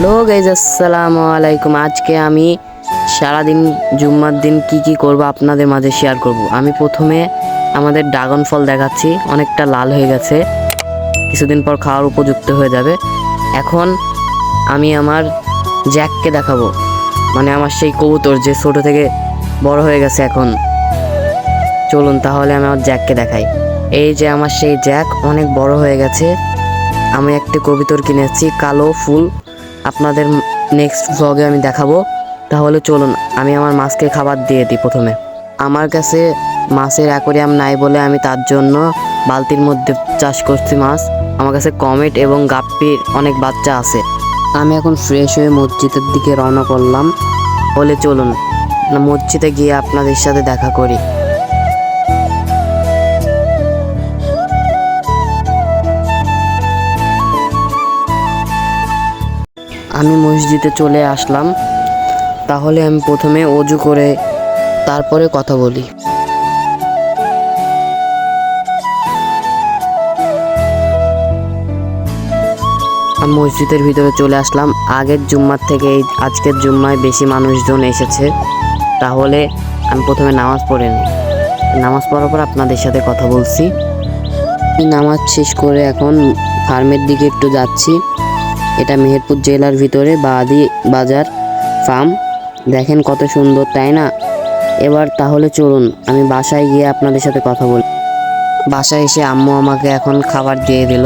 Hello guys, আসসালামু আলাইকুম। আজকে আমি সারাদিন জুম্মার দিন কি করব আপনাদের মাঝে শেয়ার করব। আমি প্রথমে আমাদের ড্রাগন ফল দেখাচ্ছি, অনেকটা লাল হয়ে গেছে, কিছুদিন পর খাওয়ার উপযুক্ত হয়ে যাবে। এখন আমি আমার জ্যাককে দেখাবো, মানে আমার সেই কবুতর যে ছোট থেকে বড় হয়ে গেছে। এখন চলুন তাহলে আমি আমার জ্যাককে দেখাই। এই যে আমার সেই জ্যাক অনেক বড় হয়ে গেছে। আমি একটি কবুতর কিনেছি কালো ফুল, আপনাদের নেক্সট ভ্লগে আমি দেখাবো। তাহলে চলুন আমি আমার মাছকে খাবার দিয়ে দিই। প্রথমে আমার কাছে মাছের অ্যাকোরিয়াম নাই বলে আমি তার জন্য বালতির মধ্যে চাষ করছি মাছ। আমার কাছে কমেট এবং গাপ্পির অনেক বাচ্চা আছে। আমি এখন ফ্রেশ হয়ে মসজিদের দিকে রওনা করলাম। বলে চলুন মসজিদে গিয়ে আপনাদের সাথে দেখা করি। আমি মসজিদে চলে আসলাম। তাহলে আমি প্রথমে অজু করে তারপরে কথা বলি। আমি মসজিদের ভিতরে চলে আসলাম। আগের জুম্মার থেকে আজকের জুম্মায় বেশি মানুষজন এসেছে। তাহলে আমি প্রথমে নামাজ পড়ে নিই। নামাজ পড়ার পর আপনাদের সাথে কথা বলছি। আমি নামাজ শেষ করে এখন ফার্মের দিকে একটু যাচ্ছি। এটা মেহেরপুর জেলার ভিতরে বাদি বাজার ফার্ম। দেখেন কত সুন্দর, তাই না? এবার তাহলে চলুন আমি বাসায় গিয়ে আপনাদের সাথে কথা বলি। বাসায় এসে আম্মু আমাকে এখন খাবার দিয়ে দিল।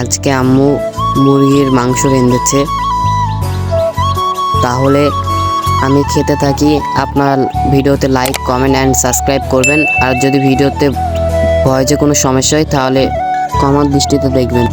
আজকে আম্মু মুরগির মাংস রেঁধেছে। তাহলে আমি খেতে থাকি। আপনারা ভিডিওতে লাইক, কমেন্ট অ্যান্ড সাবস্ক্রাইব করবেন। আর যদি ভিডিওতে ভয়েসে কোনো সমস্যা হয় তাহলে ক্ষমার দৃষ্টিতে দেখবেন।